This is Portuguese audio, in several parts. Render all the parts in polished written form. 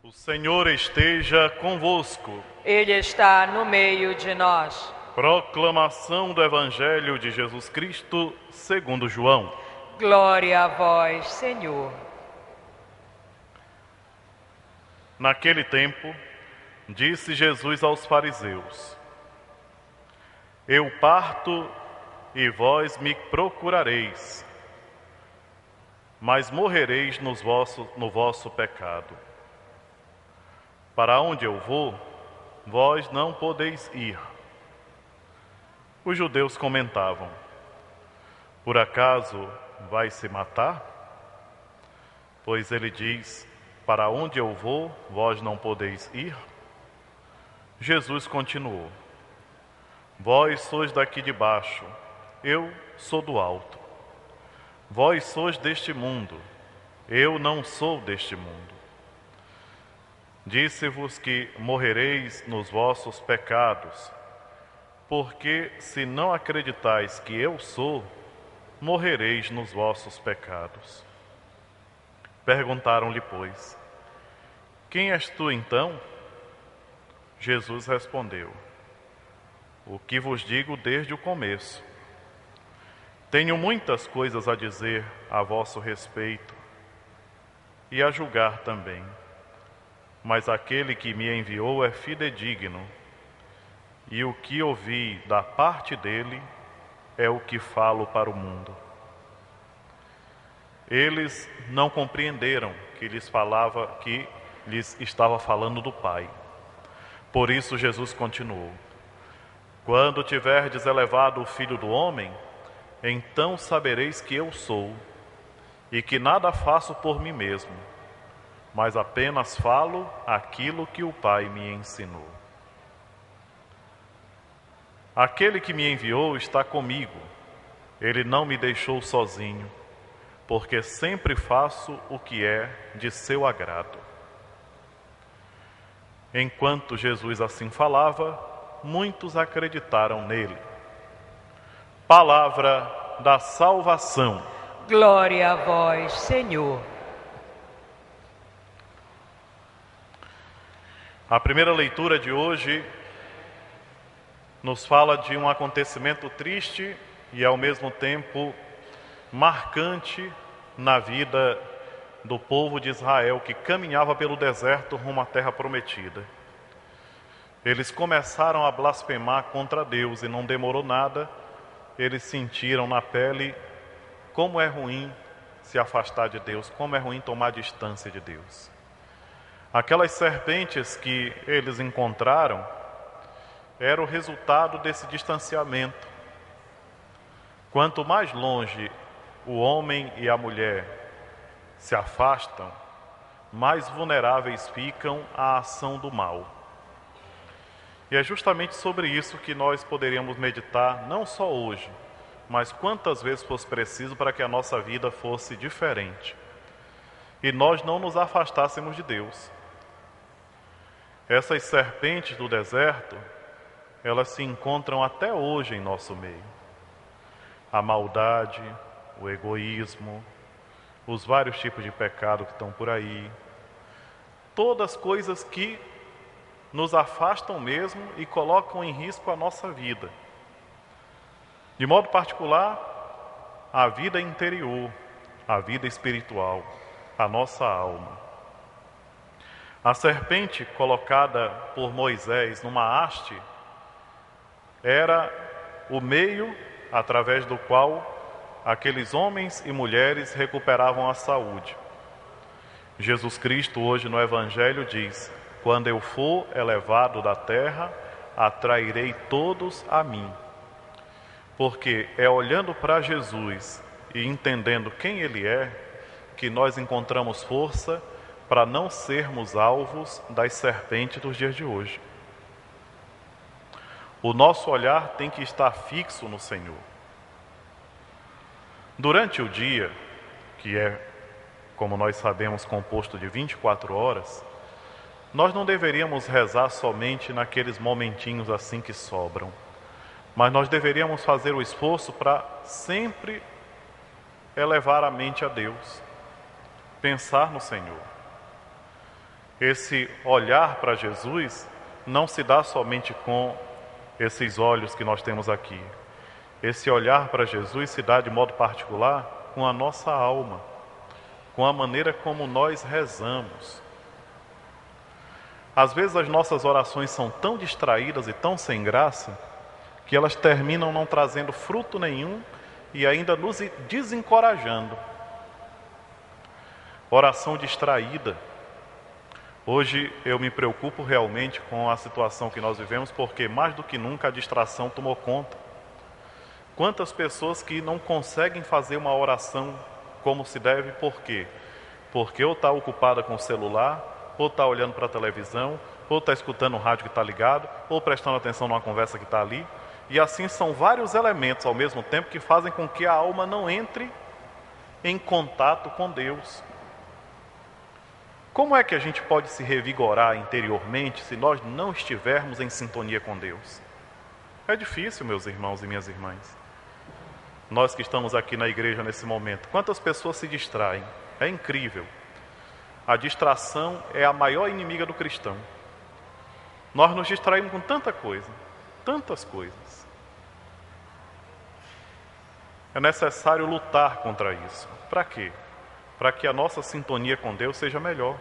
O Senhor esteja convosco. Ele está no meio de nós. Proclamação do Evangelho de Jesus Cristo segundo João. Glória a vós, Senhor. Naquele tempo, disse Jesus aos fariseus: Eu parto e vós me procurareis, mas morrereis no vosso pecado. Para onde eu vou, vós não podeis ir. Os judeus comentavam: Por acaso vai se matar? Pois ele diz: Para onde eu vou, vós não podeis ir. Jesus continuou: Vós sois daqui de baixo, eu sou do alto. Vós sois deste mundo, eu não sou deste mundo. Disse-vos que morrereis nos vossos pecados, porque se não acreditais que eu sou, morrereis nos vossos pecados. Perguntaram-lhe, pois: Quem és tu então? Jesus respondeu: O que vos digo desde o começo. Tenho muitas coisas a dizer a vosso respeito e a julgar também. Mas aquele que me enviou é fidedigno, e o que ouvi da parte dele é o que falo para o mundo. Eles não compreenderam que lhes estava falando do Pai. Por isso Jesus continuou: Quando tiverdes elevado o Filho do Homem, então sabereis que eu sou, e que nada faço por mim mesmo, mas apenas falo aquilo que o Pai me ensinou. Aquele que me enviou está comigo. Ele não me deixou sozinho, porque sempre faço o que é de seu agrado. Enquanto Jesus assim falava, muitos acreditaram nele. Palavra da salvação. Glória a vós, Senhor. A primeira leitura de hoje nos fala de um acontecimento triste e ao mesmo tempo marcante na vida do povo de Israel que caminhava pelo deserto rumo à terra prometida. Eles começaram a blasfemar contra Deus e não demorou nada, eles sentiram na pele como é ruim se afastar de Deus, como é ruim tomar distância de Deus. Aquelas serpentes que eles encontraram era o resultado desse distanciamento. Quanto mais longe o homem e a mulher se afastam, mais vulneráveis ficam à ação do mal. E é justamente sobre isso que nós poderíamos meditar, não só hoje, mas quantas vezes fosse preciso para que a nossa vida fosse diferente e nós não nos afastássemos de Deus. Essas serpentes do deserto, elas se encontram até hoje em nosso meio. A maldade, o egoísmo, os vários tipos de pecado que estão por aí, todas coisas que nos afastam mesmo e colocam em risco a nossa vida. De modo particular, a vida interior, a vida espiritual, a nossa alma. A serpente colocada por Moisés numa haste era o meio através do qual aqueles homens e mulheres recuperavam a saúde. Jesus Cristo hoje no Evangelho diz: Quando eu for elevado da terra, atrairei todos a mim. Porque é olhando para Jesus e entendendo quem Ele é, que nós encontramos força para não sermos alvos das serpentes dos dias de hoje. O nosso olhar tem que estar fixo no Senhor. Durante o dia, que é, como nós sabemos, composto de 24 horas, nós não deveríamos rezar somente naqueles momentinhos assim que sobram, mas nós deveríamos fazer o esforço para sempre elevar a mente a Deus, pensar no Senhor. Esse olhar para Jesus não se dá somente com esses olhos que nós temos aqui. Esse olhar para Jesus se dá de modo particular com a nossa alma, com a maneira como nós rezamos. Às vezes as nossas orações são tão distraídas e tão sem graça que elas terminam não trazendo fruto nenhum e ainda nos desencorajando. Oração distraída. Hoje eu me preocupo realmente com a situação que nós vivemos, porque mais do que nunca a distração tomou conta. Quantas pessoas que não conseguem fazer uma oração como se deve, por quê? Porque ou está ocupada com o celular, ou está olhando para a televisão, ou está escutando o rádio que está ligado, ou prestando atenção numa conversa que está ali. E assim são vários elementos ao mesmo tempo que fazem com que a alma não entre em contato com Deus. Como é que a gente pode se revigorar interiormente se nós não estivermos em sintonia com Deus? É difícil, meus irmãos e minhas irmãs. Nós que estamos aqui na igreja nesse momento, quantas pessoas se distraem? É incrível. A distração é a maior inimiga do cristão. Nós nos distraímos com tanta coisa, tantas coisas. É necessário lutar contra isso. Para quê? Para que a nossa sintonia com Deus seja melhor.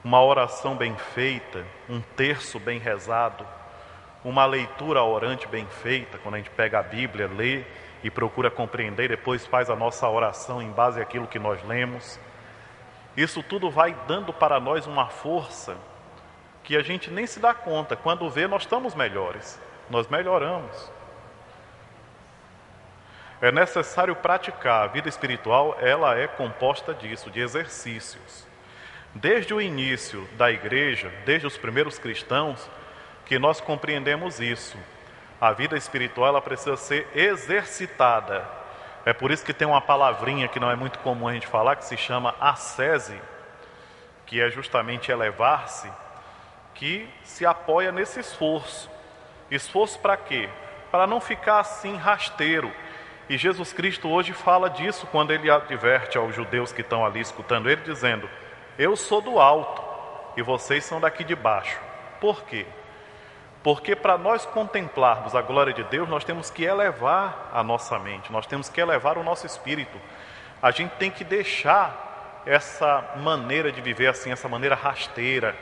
Uma oração bem feita, um terço bem rezado, uma leitura orante bem feita, quando a gente pega a Bíblia, lê e procura compreender, depois faz a nossa oração em base àquilo que nós lemos. Isso tudo vai dando para nós uma força que a gente nem se dá conta. Quando vê, nós estamos melhores, nós melhoramos. É necessário praticar. A vida espiritual, ela é composta disso, de exercícios. Desde o início da igreja, desde os primeiros cristãos, que nós compreendemos isso. A vida espiritual, ela precisa ser exercitada. É por isso que tem uma palavrinha que não é muito comum a gente falar, que se chama ascese, que é justamente elevar-se, que se apoia nesse esforço. Esforço para quê? Para não ficar assim rasteiro. E Jesus Cristo hoje fala disso quando ele adverte aos judeus que estão ali escutando ele, dizendo: eu sou do alto e vocês são daqui de baixo. Por quê? Porque para nós contemplarmos a glória de Deus, nós temos que elevar a nossa mente, nós temos que elevar o nosso espírito. A gente tem que deixar essa maneira de viver assim, essa maneira rasteira,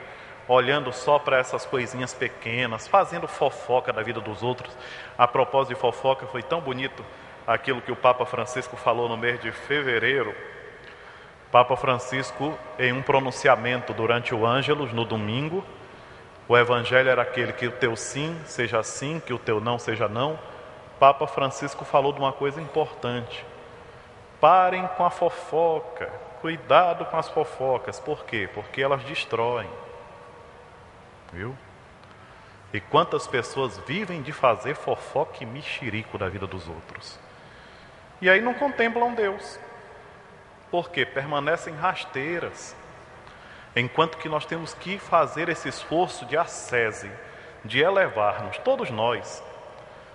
olhando só para essas coisinhas pequenas, fazendo fofoca da vida dos outros. A propósito de fofoca, foi tão bonito aquilo que o Papa Francisco falou no mês de fevereiro. Papa Francisco, em um pronunciamento durante o Ângelus, no domingo, o evangelho era aquele: que o teu sim seja sim, que o teu não seja não. Papa Francisco falou de uma coisa importante: parem com a fofoca, cuidado com as fofocas. Por quê? Porque elas destroem. Viu? E quantas pessoas vivem de fazer fofoca e mexerico da vida dos outros. E aí não contemplam Deus. Por quê? Permanecem rasteiras. Enquanto que nós temos que fazer esse esforço de ascese, de elevar-nos, todos nós.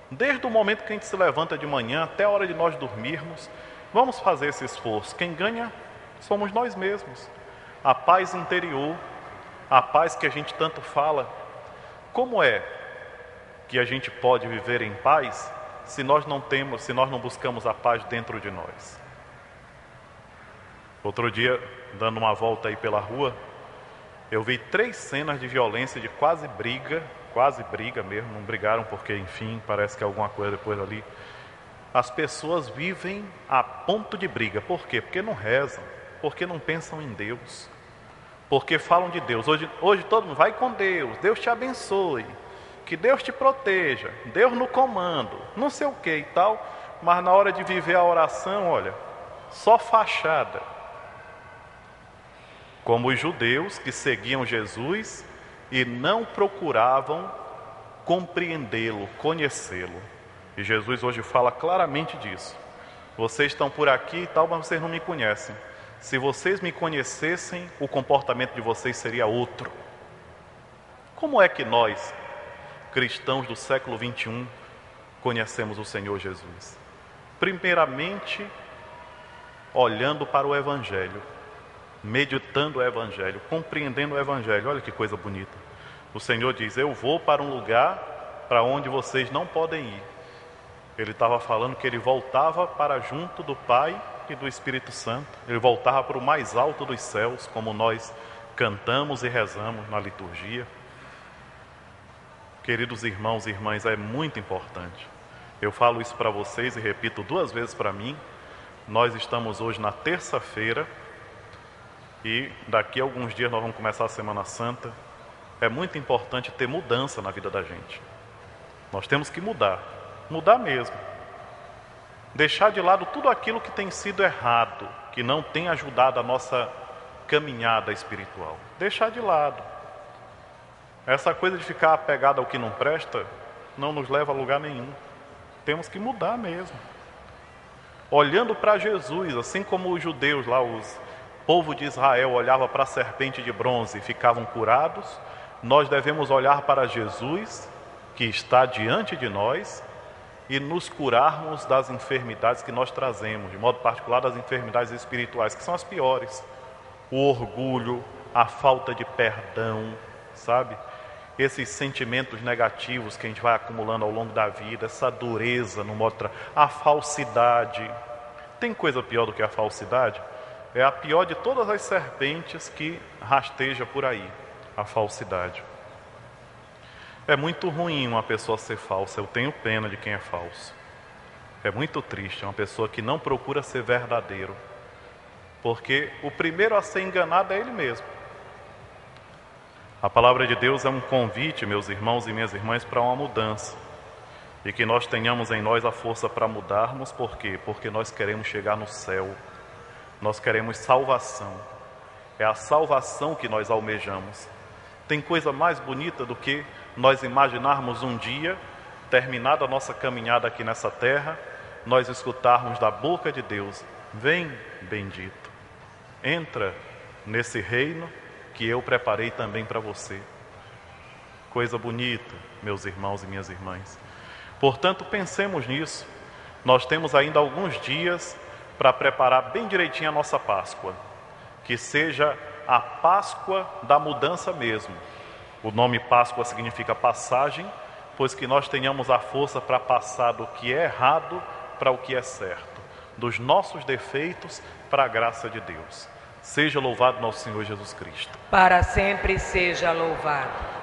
Desde o momento que a gente se levanta de manhã até a hora de nós dormirmos, vamos fazer esse esforço. Quem ganha somos nós mesmos. A paz interior, a paz que a gente tanto fala. Como é que a gente pode viver em paz se nós não buscamos a paz dentro de nós? Outro dia, dando uma volta aí pela rua, eu vi 3 cenas de violência, de quase briga mesmo, não brigaram porque, enfim, parece que alguma coisa depois ali. As pessoas vivem a ponto de briga. Por quê? Porque não rezam, porque não pensam em Deus, porque falam de Deus. Hoje todo mundo vai com Deus, Deus te abençoe, que Deus te proteja, Deus no comando, não sei o que e tal, mas na hora de viver a oração, olha, só fachada. Como os judeus que seguiam Jesus e não procuravam compreendê-lo, conhecê-lo. E Jesus hoje fala claramente disso. Vocês estão por aqui e tal, mas vocês não me conhecem. Se vocês me conhecessem, o comportamento de vocês seria outro. Como é que nós, cristãos do século 21, conhecemos o Senhor Jesus? Primeiramente, olhando para o Evangelho. meditando o Evangelho, compreendendo o Evangelho. Olha que coisa bonita. O Senhor diz: eu vou para um lugar para onde vocês não podem ir. Ele estava falando que ele voltava para junto do Pai e do Espírito Santo. Ele voltava para o mais alto dos céus, como nós cantamos e rezamos na liturgia. Queridos irmãos e irmãs, é muito importante. Eu falo isso para vocês e repito 2 vezes para mim. Nós estamos hoje na terça-feira e daqui a alguns dias nós vamos começar a Semana Santa. É muito importante ter mudança na vida da gente. Nós temos que mudar mesmo. Deixar de lado tudo aquilo que tem sido errado, que não tem ajudado a nossa caminhada espiritual. Deixar de lado. Essa coisa de ficar apegado ao que não presta não nos leva a lugar nenhum. Temos que mudar mesmo. Olhando para Jesus, assim como os judeus lá, o povo de Israel olhava para a serpente de bronze e ficavam curados, nós devemos olhar para Jesus, que está diante de nós, e nos curarmos das enfermidades que nós trazemos, de modo particular das enfermidades espirituais, que são as piores. O orgulho, a falta de perdão, sabe? Esses sentimentos negativos que a gente vai acumulando ao longo da vida, essa dureza no modo a falsidade. Tem coisa pior do que a falsidade? É a pior de todas as serpentes que rasteja por aí, a falsidade. É muito ruim uma pessoa ser falsa, eu tenho pena de quem é falso. É muito triste uma pessoa que não procura ser verdadeiro, porque o primeiro a ser enganado é ele mesmo. A palavra de Deus é um convite, meus irmãos e minhas irmãs, para uma mudança. E que nós tenhamos em nós a força para mudarmos, por quê? Porque nós queremos chegar no céu, nós queremos salvação. É a salvação que nós almejamos. Tem coisa mais bonita do que nós imaginarmos um dia, terminada a nossa caminhada aqui nessa terra, nós escutarmos da boca de Deus: vem, bendito, entra nesse reino que eu preparei também para você. Coisa bonita, meus irmãos e minhas irmãs. Portanto, pensemos nisso. Nós temos ainda alguns dias para preparar bem direitinho a nossa Páscoa, que seja a Páscoa da mudança mesmo. O nome Páscoa significa passagem, pois que nós tenhamos a força para passar do que é errado para o que é certo, dos nossos defeitos para a graça de Deus. Seja louvado nosso Senhor Jesus Cristo. Para sempre seja louvado.